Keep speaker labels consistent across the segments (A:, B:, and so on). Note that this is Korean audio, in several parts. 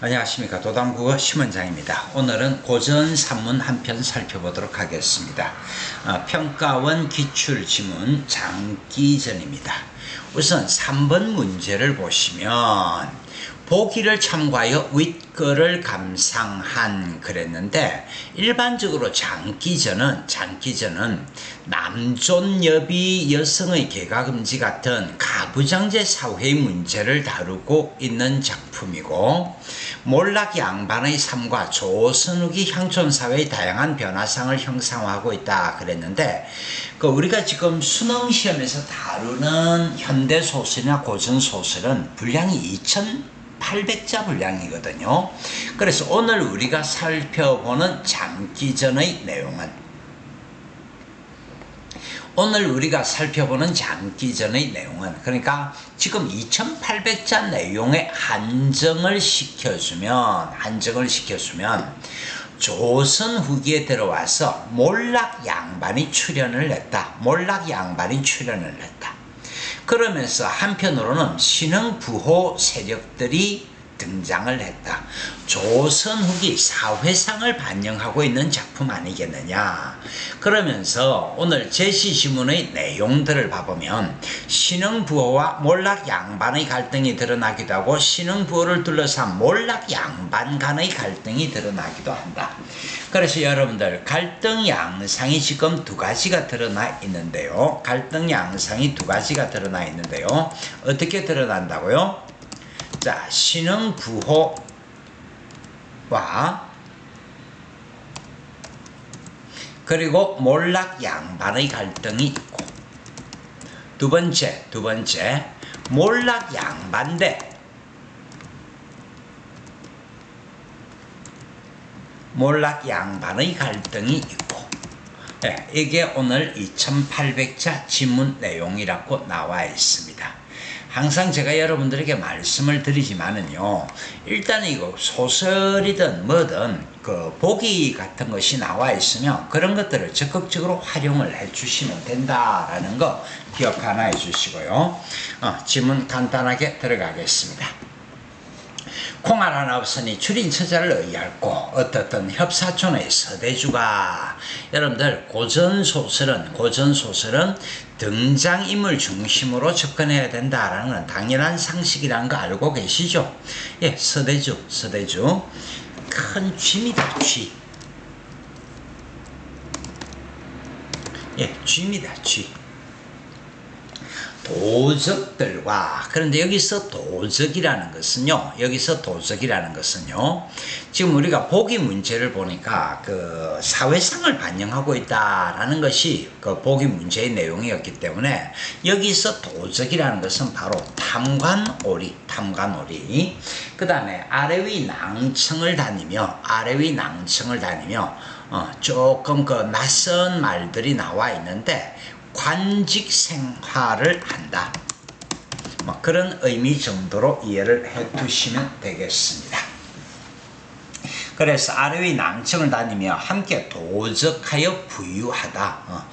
A: 안녕하십니까. 도담국어 심원장입니다. 오늘은 고전 산문 한 편 살펴보도록 하겠습니다. 평가원 기출지문 장기전입니다. 우선 3번 문제를 보시면 보기를 참고하여 윗글을 감상한 그랬는데, 일반적으로 장기전은 남존 여비 여성의 개가금지 같은 가부장제 사회의 문제를 다루고 있는 작품이고, 몰락 양반의 삶과 조선 후기 향촌 사회의 다양한 변화상을 형상화하고 있다 그랬는데, 우리가 지금 수능 시험에서 다루는 현대 소설이나 고전 소설은 분량이 2800자 분량이거든요. 그래서 오늘 우리가 살펴보는 장기전의 내용은 그러니까 지금 2800자 내용에 한정을 시켜주면 조선 후기에 들어와서 몰락 양반이 출연을 했다. 그러면서 한편으로는 신흥부호 세력들이 등장을 했다. 조선 후기 사회상을 반영하고 있는 작품 아니겠느냐. 그러면서 오늘 제시지문의 내용들을 봐보면 신흥부호와 몰락 양반의 갈등이 드러나기도 하고, 신흥부호를 둘러싼 몰락 양반 간의 갈등이 드러나기도 한다. 그래서 여러분들, 갈등 양상이 지금 두 가지가 드러나 있는데요. 어떻게 드러난다고요? 자, 신흥부호와 그리고 몰락 양반의 갈등이 있고, 두 번째 몰락 양반 대 몰락 양반의 갈등이 있고, 이게 오늘 2800자 지문 내용이라고 나와 있습니다. 항상 제가 여러분들에게 말씀을 드리지만은요, 일단 이거 소설이든 뭐든 보기 같은 것이 나와 있으면 그런 것들을 적극적으로 활용을 해 주시면 된다라는 거 기억 하나 해 주시고요. 지문 간단하게 들어가겠습니다. 콩알 하나 없으니 줄인 처자를 의할고, 어떻든 협사촌의 서대주가, 여러분들 고전 소설은 등장인물 중심으로 접근해야 된다라는 건 당연한 상식이라는 거 알고 계시죠? 예, 서대주 큰 쥐입니다. 쥐입니다. 도적들과, 그런데 여기서 도적이라는 것은요, 지금 우리가 보기 문제를 보니까 사회상을 반영하고 있다라는 것이 보기 문제의 내용이었기 때문에, 여기서 도적이라는 것은 바로 탐관오리. 그 다음에 아래위 낭청을 다니며 조금 낯선 말들이 나와 있는데, 관직 생활을 한다. 그런 의미 정도로 이해를 해 두시면 되겠습니다. 그래서 아래의 낭청을 다니며 함께 도적하여 부유하다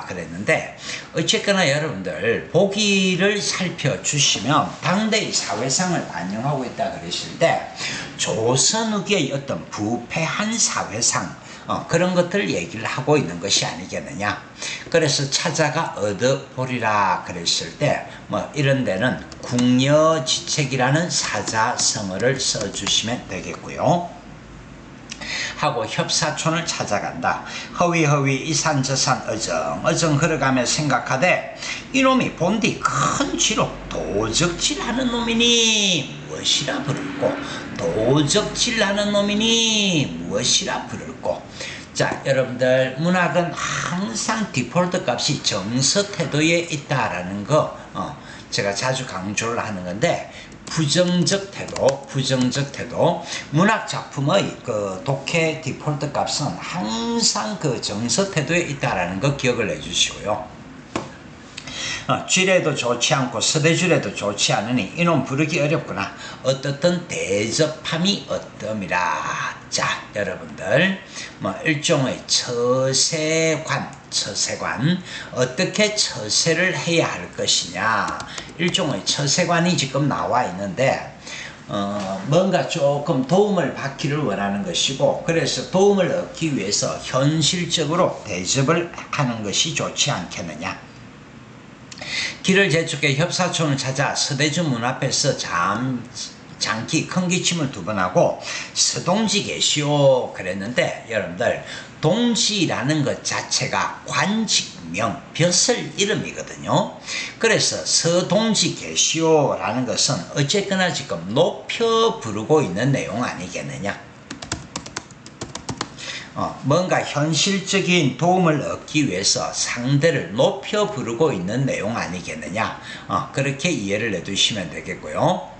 A: 그랬는데, 어쨌거나 여러분들 보기를 살펴주시면 당대의 사회상을 반영하고 있다 그러실 때, 조선 후기의 어떤 부패한 사회상, 그런 것들을 얘기를 하고 있는 것이 아니겠느냐. 그래서 찾아가 얻어보리라 그랬을 때, 이런 데는 궁여지책이라는 사자성어를 써주시면 되겠고요. 하고 협사촌을 찾아간다. 허위허위 이산저산 어정 걸어가며 생각하되, 이놈이 본디 큰 쥐로 도적질하는 놈이니 무엇이라 부를꼬. 자, 여러분들, 문학은 항상 디폴트 값이 정서 태도에 있다라는 거 제가 자주 강조를 하는 건데, 부정적 태도, 문학 작품의 독해 디폴트 값은 항상 정서 태도에 있다라는 거 기억을 해주시고요. 쥐래도 좋지 않고 서대주래도 좋지 않으니 이놈 부르기 어렵구나. 어떻든 대접함이 어떠미라. 자, 여러분들, 일종의 처세관, 처세관. 어떻게 처세를 해야 할 것이냐. 일종의 처세관이 지금 나와 있는데 뭔가 조금 도움을 받기를 원하는 것이고, 그래서 도움을 얻기 위해서 현실적으로 대접을 하는 것이 좋지 않겠느냐. 길을 재촉해 협사촌을 찾아 서대주 문 앞에서 장기 큰 기침을 2번 하고 서동지 계시오 그랬는데, 여러분들 동지라는 것 자체가 관직명 벼슬 이름이거든요. 그래서 서동지 계시오라는 것은 어쨌거나 지금 높여 부르고 있는 내용 아니겠느냐. 뭔가 현실적인 도움을 얻기 위해서 상대를 높여 부르고 있는 내용 아니겠느냐. 그렇게 이해를 해두시면 되겠고요.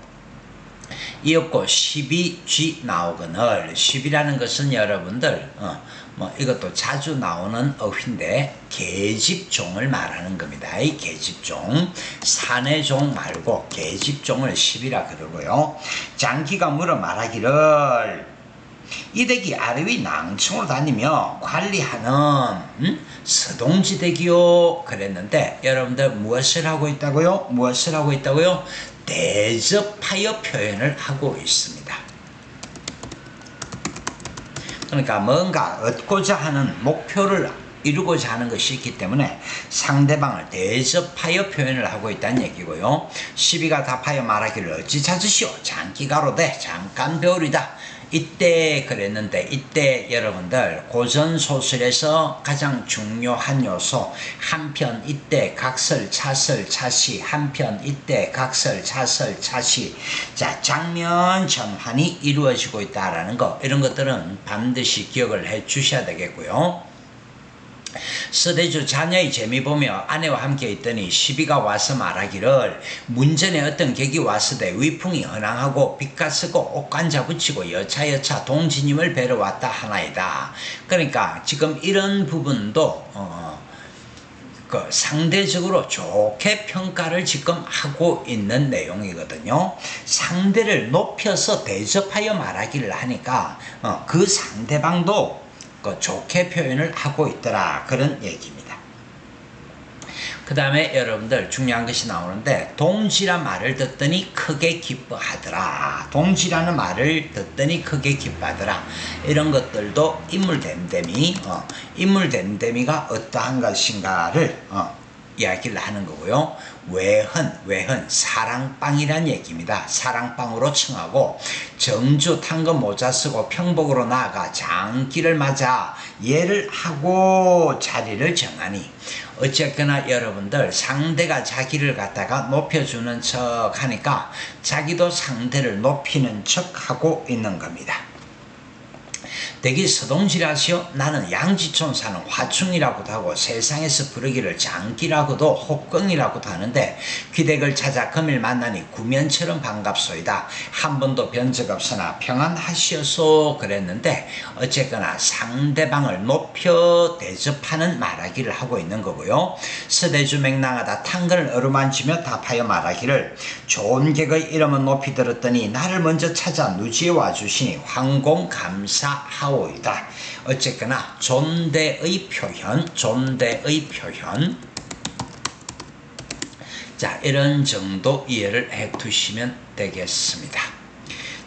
A: 이었고 12G 나오거늘. 10이라는 것은 여러분들 이것도 자주 나오는 어휘인데 계집종을 말하는 겁니다. 이 계집종, 사내종 말고 계집종을 10이라 그러고요. 장기가 물어 말하기를 이댁이 아래위 낭청으로 다니며 관리하는 서동지댁이요 그랬는데, 여러분들 무엇을 하고 있다고요? 무엇을 하고 있다고요? 대접하여 표현을 하고 있습니다. 그러니까 뭔가 얻고자 하는 목표를 이루고자 하는 것이 있기 때문에 상대방을 대접하여 표현을 하고 있다는 얘기고요. 시비가 답하여 말하기를 어찌 찾으시오? 장기가로되 잠깐 배우리다. 이때 그랬는데, 이때 여러분들 고전소설에서 가장 중요한 요소, 한편 이때 각설 차설 차시, 한편 이때 각설 차설 차시. 자, 장면 전환이 이루어지고 있다라는 거, 이런 것들은 반드시 기억을 해 주셔야 되겠고요. 서대주 자녀의 재미 보며 아내와 함께 있더니 시비가 와서 말하기를 문전에 어떤 객이 왔으되 위풍이 헌황하고 빛가 쓰고 옷관자 붙이고 여차 동지님을 뵈러 왔다 하나이다. 그러니까 지금 이런 부분도 상대적으로 좋게 평가를 지금 하고 있는 내용이거든요. 상대를 높여서 대접하여 말하기를 하니까 그 상대방도 좋게 표현을 하고 있더라, 그런 얘기입니다. 그 다음에 여러분들 중요한 것이 나오는데, 동지란 말을 듣더니 크게 기뻐하더라. 동지라는 말을 듣더니 크게 기뻐하더라. 이런 것들도 인물됨됨이가 어떠한 것인가를 이야기를 하는 거고요. 외헌 사랑방이란 얘기입니다. 사랑방으로 칭하고, 정주 탄거 모자 쓰고 평복으로 나아가 장기를 맞아 예를 하고 자리를 정하니. 어쨌거나 여러분들 상대가 자기를 갖다가 높여주는 척 하니까 자기도 상대를 높이는 척 하고 있는 겁니다. 댁이 서동지라시오? 나는 양지촌 사는 화충이라고도 하고 세상에서 부르기를 장기라고도 혹경이라고도 하는데 귀댁을 찾아 금일 만나니 구면처럼 반갑소이다. 한 번도 변적 없으나 평안하시어소 그랬는데, 어쨌거나 상대방을 높여 대접하는 말하기를 하고 있는 거고요. 서대주 맹랑하다 탄건을 어루만지며 답하여 말하기를 좋은 객의 이름은 높이 들었더니 나를 먼저 찾아 누지에 와주시니 황공감사하오 이다. 어쨌거나 존대의 표현. 자, 이런 정도 이해를 해 두시면 되겠습니다.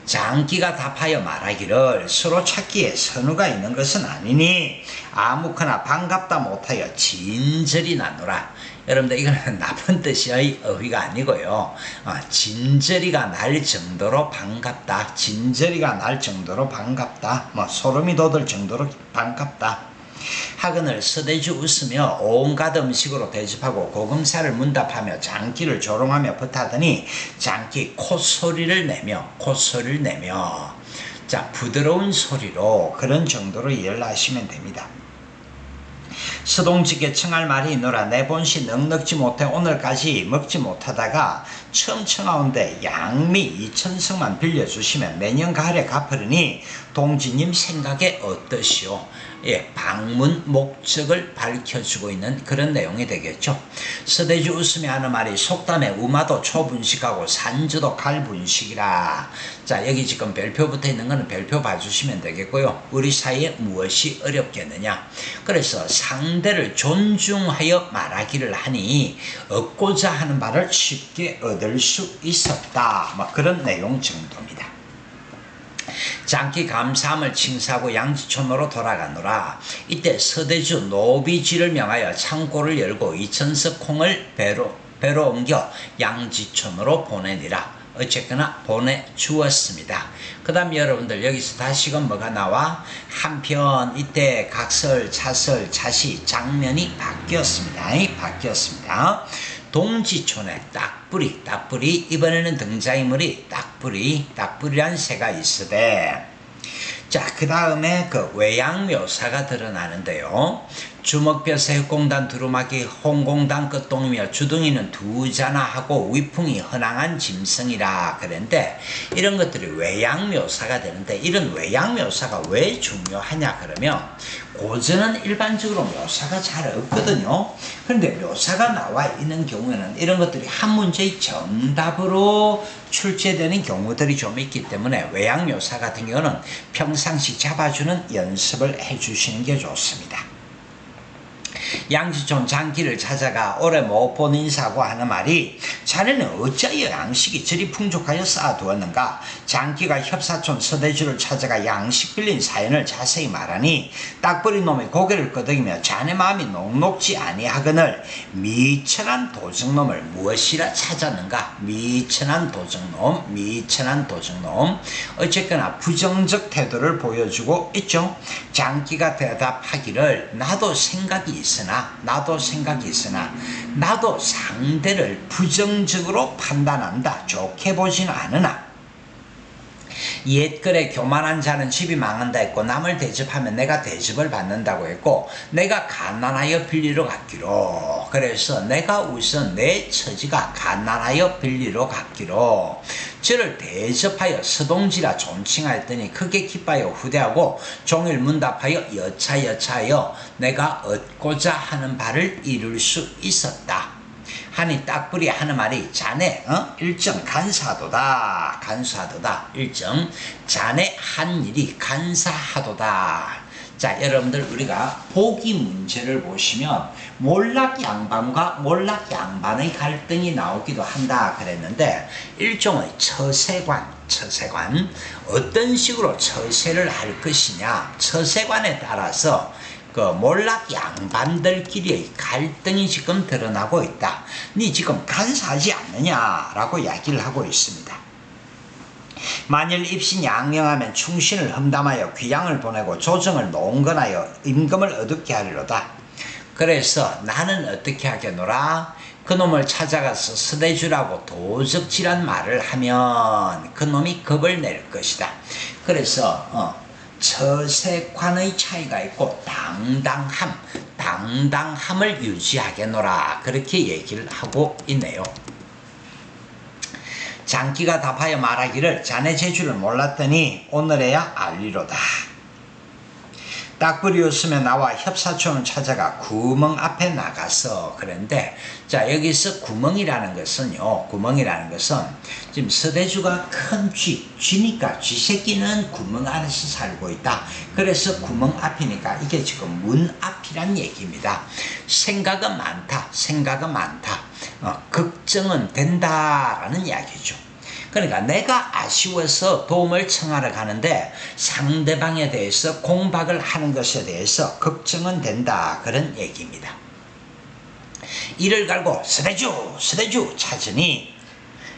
A: 장기가 답하여 말하기를 서로 찾기에 선우가 있는 것은 아니니 아무거나 반갑다 못하여 진절이 나노라. 여러분들 이거는 나쁜 뜻의 어휘가 아니고요. 진저리가 날 정도로 반갑다. 진저리가 날 정도로 반갑다. 소름이 돋을 정도로 반갑다. 하거늘 서대주 웃으며 온갖 음식으로 대접하고 고금살을 문답하며 장기를 조롱하며 붙하더니 장기 콧소리를 내며 자, 부드러운 소리로 그런 정도로 이해를 하시면 됩니다. 서동지께 청할 말이 있노라. 내 본시 넉넉지 못해 오늘까지 먹지 못하다가 처음 청하온데 양미 2,000석만 빌려주시면 내년 가을에 갚으리니 동지님 생각에 어떠시오? 예, 방문 목적을 밝혀주고 있는 그런 내용이 되겠죠. 서대주 웃으며 하는 말이 속담에 우마도 초분식하고 산주도 칼분식이라. 자, 여기 지금 별표 붙어 있는 거는 별표 봐주시면 되겠고요. 우리 사이에 무엇이 어렵겠느냐. 그래서 상대를 존중하여 말하기를 하니 얻고자 하는 바를 쉽게 얻을 수 있었다. 뭐 그런 내용 정도입니다. 장기 감사함을 칭사하고 양지촌으로 돌아가노라. 이때 서대주 노비지를 명하여 창고를 열고 2,000석 콩을 배로 옮겨 양지촌으로 보내니라. 어쨌거나 보내주었습니다. 그 다음 여러분들 여기서 다시금 뭐가 나와? 한편 이때 각설, 차설, 차시, 장면이 바뀌었습니다. 바뀌었습니다. 동지촌에 딱뿌리 이번에는 등장인물이 딱뿌리란 새가 있으되, 자, 그 다음에 그 외양묘사가 드러나는데요. 주먹벼새 흑공단 두루마기 홍공단 끝동이며 주둥이는 두자나 하고 위풍이 헌황한 짐승이라 그랬는데, 이런 것들이 외양묘사가 되는데, 이런 외양묘사가 왜 중요하냐 그러면 고전은 일반적으로 묘사가 잘 없거든요. 그런데 묘사가 나와 있는 경우에는 이런 것들이 한 문제의 정답으로 출제되는 경우들이 좀 있기 때문에 외양묘사 같은 경우는 평상시 잡아주는 연습을 해주시는 게 좋습니다. 양지촌 장기를 찾아가 오래 못 본 인사고 하는 말이, 자네는 어찌하여 양식이 저리 풍족하여 쌓아두었는가. 장기가 협사촌 서대주를 찾아가 양식 빌린 사연을 자세히 말하니 딱버린 놈이 고개를 끄덕이며 자네 마음이 녹록지 아니하거늘 미천한 도적놈을 무엇이라 찾았는가. 미천한 도적놈. 어쨌거나 부정적 태도를 보여주고 있죠. 장기가 대답하기를 나도 생각이 있으나 나도 상대를 부정적으로 판단한다. 좋게 보지는 않으나 옛글에 교만한 자는 집이 망한다 했고, 남을 대접하면 내가 대접을 받는다고 했고, 내가 가난하여 빌리러 갔기로. 그래서 내가 우선 내 처지가 가난하여 빌리러 갔기로 저를 대접하여 서동지라 존칭하였더니 크게 기뻐하여 후대하고 종일 문답하여 여차하여 내가 얻고자 하는 바를 이룰 수 있었다 하니 딱뿌리 하는 말이, 자네 일정 간사하도다. 일정 자네 한 일이 간사하도다. 자, 여러분들 우리가 보기 문제를 보시면 몰락양반과 몰락양반의 갈등이 나오기도 한다 그랬는데, 일종의 처세관 어떤 식으로 처세를 할 것이냐, 처세관에 따라서 그 몰락 양반들끼리의 갈등이 지금 드러나고 있다. 니 지금 간사하지 않느냐라고 이야기를 하고 있습니다. 만일 입신이 양명하면 충신을 험담하여 귀양을 보내고 조정을 농건하여 임금을 어둡게 하리로다. 그래서 나는 어떻게 하겠노라? 그놈을 찾아가서 서대주라고 도적질한 말을 하면 그놈이 겁을 낼 것이다. 그래서 처세관의 차이가 있고 당당함을 유지하겠노라, 그렇게 얘기를 하고 있네요. 장기가 답하여 말하기를 자네 재주를 몰랐더니 오늘에야 알리로다. 딱부리였으면 나와 협사촌을 찾아가 구멍 앞에 나가서 그런데, 자, 여기서 구멍이라는 것은 지금 서대주가 큰 쥐니까 쥐새끼는 구멍 안에서 살고 있다. 그래서 구멍 앞이니까 이게 지금 문 앞이란 얘기입니다. 생각은 많다. 걱정은 된다라는 이야기죠. 그러니까 내가 아쉬워서 도움을 청하러 가는데 상대방에 대해서 공박을 하는 것에 대해서 걱정은 된다, 그런 얘기입니다. 이를 갈고 서대주 찾으니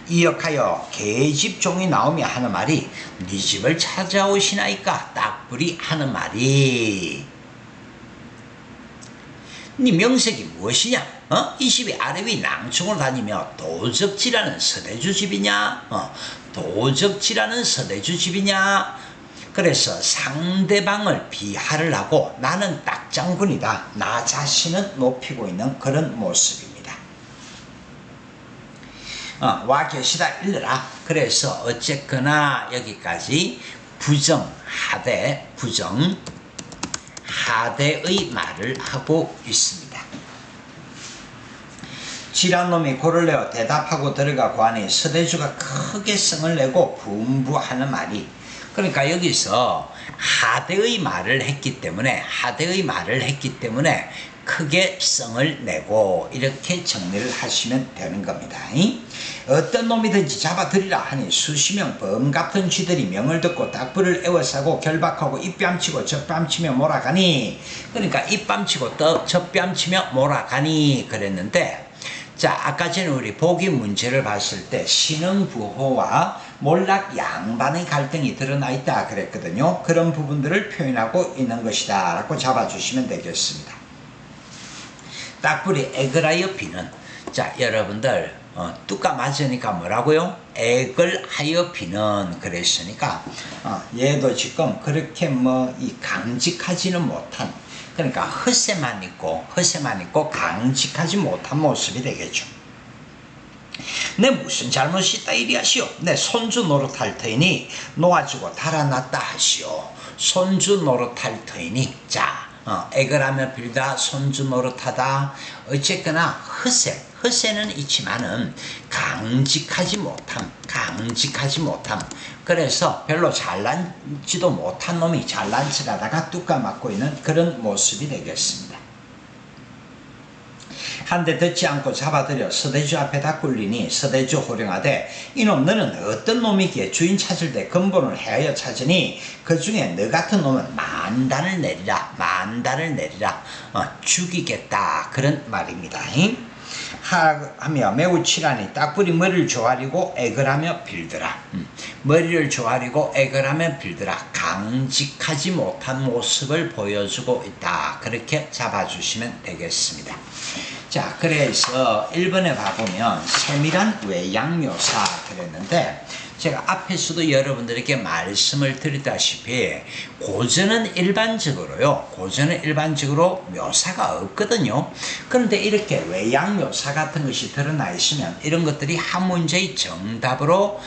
A: 이역하여 계집종이 나오며 하는 말이, 네 집을 찾아오시나이까. 딱불이 하는 말이, 네 명색이 무엇이냐? 이 집이 아래 위 낭충을 다니며 도적질하는 서대주 집이냐? 그래서 상대방을 비하를 하고 나는 딱장군이다, 나 자신은 높이고 있는 그런 모습입니다. 와 계시다 일러라. 그래서 어쨌거나 여기까지 부정 하대의 말을 하고 있습니다. 지란 놈이 고를 내어 대답하고 들어가고 하니 서대주가 크게 성을 내고 분부하는 말이, 그러니까 여기서 하대의 말을 했기 때문에 크게 성을 내고 이렇게 정리를 하시면 되는 겁니다. 어떤 놈이든지 잡아들이라 하니 수십 명 범 같은 쥐들이 명을 듣고 닭불을 에워싸고 결박하고 입뺨치고 젖뺨치며 몰아가니, 그러니까 입뺨치고 젖뺨치며 몰아가니 그랬는데, 자, 아까 전에 우리 보기 문제를 봤을 때 신흥부호와 몰락 양반의 갈등이 드러나 있다 그랬거든요. 그런 부분들을 표현하고 있는 것이다 라고 잡아주시면 되겠습니다. 딱불이 액을하여 비는, 자 여러분들 뚜까 맞으니까 뭐라고요? 액을 하여 비는 그랬으니까 얘도 지금 그렇게 이 강직하지는 못한, 그러니까 허세만 있고 강직하지 못한 모습이 되겠죠. 내 무슨 잘못이 있다 이리하시오. 내 손주 노릇할 터이니 놓아주고 달아났다 하시오. 손주 노릇할 터이니, 자 액을 하며 빌다, 손주 노릇하다. 어쨌거나 허세는 있지만은 강직하지 못함. 그래서 별로 잘난지도 못한 놈이 잘난 척하다가 뚜까 맞고 있는 그런 모습이 되겠습니다. 한데 듣지 않고 잡아들여 서대주 앞에다 굴리니 서대주 호령하되, 이놈 너는 어떤 놈이기에 주인 찾을 때 근본을 헤아려 찾으니 그 중에 너 같은 놈은 만단을 내리라 죽이겠다 그런 말입니다. 하며 매우 치라니 딱불이 머리를 조아리고 액을 하며 빌더라. 머리를 조아리고 액을 하며 빌더라. 강직하지 못한 모습을 보여주고 있다. 그렇게 잡아주시면 되겠습니다. 자, 그래서 1번에 봐보면 세밀한 외양묘사 그랬는데, 제가 앞에서도 여러분들에게 말씀을 드리다시피 고전은 일반적으로 묘사가 없거든요. 그런데 이렇게 외양묘사 같은 것이 드러나 있으면 이런 것들이 한 문제의 정답으로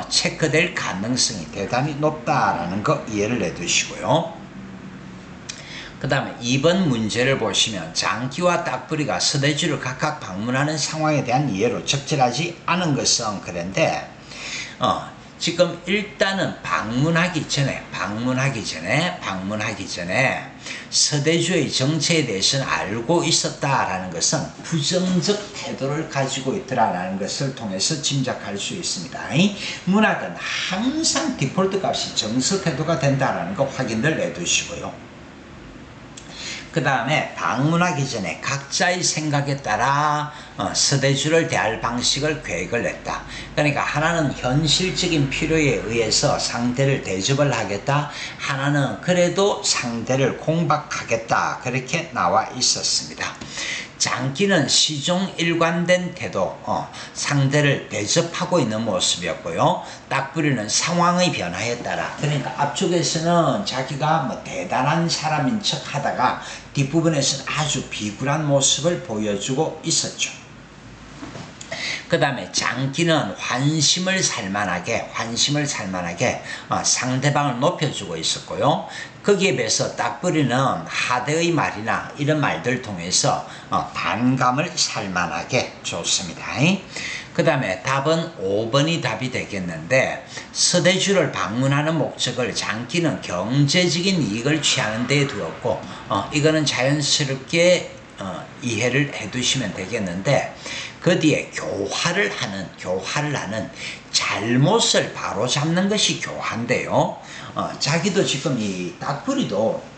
A: 체크될 가능성이 대단히 높다라는 거 이해를 해두시고요. 그 다음에 2번 문제를 보시면 장기와 딱불이가 서대주를 각각 방문하는 상황에 대한 이해로 적절하지 않은 것은 그런데, 지금 일단은 방문하기 전에 서대주의 정체에 대해서는 알고 있었다라는 것은 부정적 태도를 가지고 있더라라는 것을 통해서 짐작할 수 있습니다. 문학은 항상 디폴트 값이 정서 태도가 된다라는 거 확인을 해두시고요. 그 다음에 방문하기 전에 각자의 생각에 따라 서대주를 대할 방식을 계획을 했다. 그러니까 하나는 현실적인 필요에 의해서 상대를 대접을 하겠다, 하나는 그래도 상대를 공박하겠다, 그렇게 나와 있었습니다. 장기는 시종일관된 태도, 상대를 대접하고 있는 모습이었고요. 딱불이는 상황의 변화에 따라, 그러니까 앞쪽에서는 자기가 대단한 사람인 척 하다가 뒷부분에서는 아주 비굴한 모습을 보여주고 있었죠. 그 다음에 장기는 환심을 살만하게 상대방을 높여주고 있었고요. 거기에 비해서 딱불이는 하대의 말이나 이런 말들 통해서 반감을 살만하게 줬습니다. 그 다음에 답은 5번이 답이 되겠는데, 서대주를 방문하는 목적을 장기는 경제적인 이익을 취하는 데에 두었고, 이거는 자연스럽게 이해를 해두시면 되겠는데, 그 뒤에 교화를 하는 잘못을 바로잡는 것이 교화인데요. 자기도 지금 이 딱불이도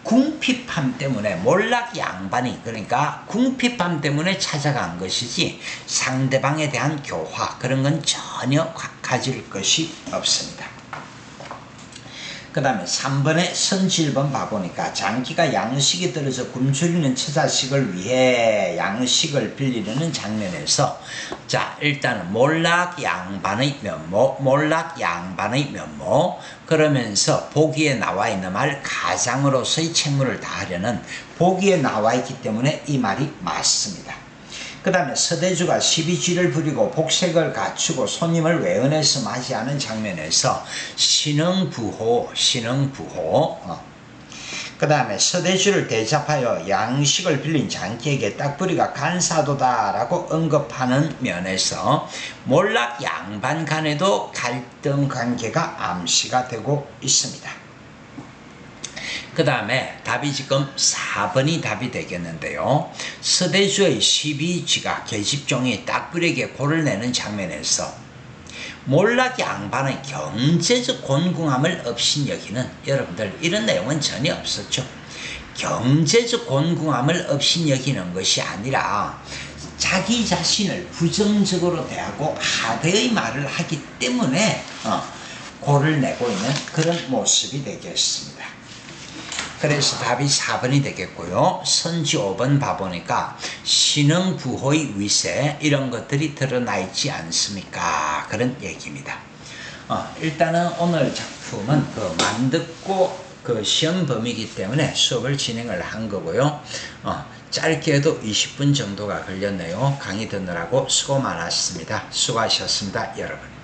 A: 궁핍함 때문에 몰락 양반이, 그러니까 궁핍함 때문에 찾아간 것이지 상대방에 대한 교화 그런 건 전혀 가질 것이 없습니다. 그 다음에 3번에 선지일번 봐보니까 장기가 양식이 떨어져 굶주리는 처자식을 위해 양식을 빌리려는 장면에서, 자 일단은 몰락 양반의 면모 그러면서 보기에 나와 있는 말 가장으로서의 책무를 다하려는, 보기에 나와 있기 때문에 이 말이 맞습니다. 그 그 다음에 서대주가 시비쥐를 부리고 복색을 갖추고 손님을 외연해서 맞이하는 장면에서 신흥부호, 그 다음에 서대주를 대접하여 양식을 빌린 장기에게 딱부리가 간사도다라고 언급하는 면에서 몰락 양반 간에도 갈등 관계가 암시가 되고 있습니다. 그 다음에 답이 지금 4번이 답이 되겠는데요. 서대주의 시비쥐가 계집종이 딱불에게 골을 내는 장면에서 몰락 양반의 경제적 곤궁함을 업신여기는, 여러분들 이런 내용은 전혀 없었죠. 경제적 곤궁함을 업신여기는 것이 아니라 자기 자신을 부정적으로 대하고 하대의 말을 하기 때문에 골을 내고 있는 그런 모습이 되겠습니다. 그래서 답이 4번이 되겠고요. 선지 5번 봐보니까 신흥부호의 위세 이런 것들이 드러나 있지 않습니까? 그런 얘기입니다. 일단은 오늘 작품은 그 만듣고 그 시험 범위이기 때문에 수업을 진행을 한 거고요. 짧게 해도 20분 정도가 걸렸네요. 강의 듣느라고 수고 많았습니다. 수고하셨습니다, 여러분.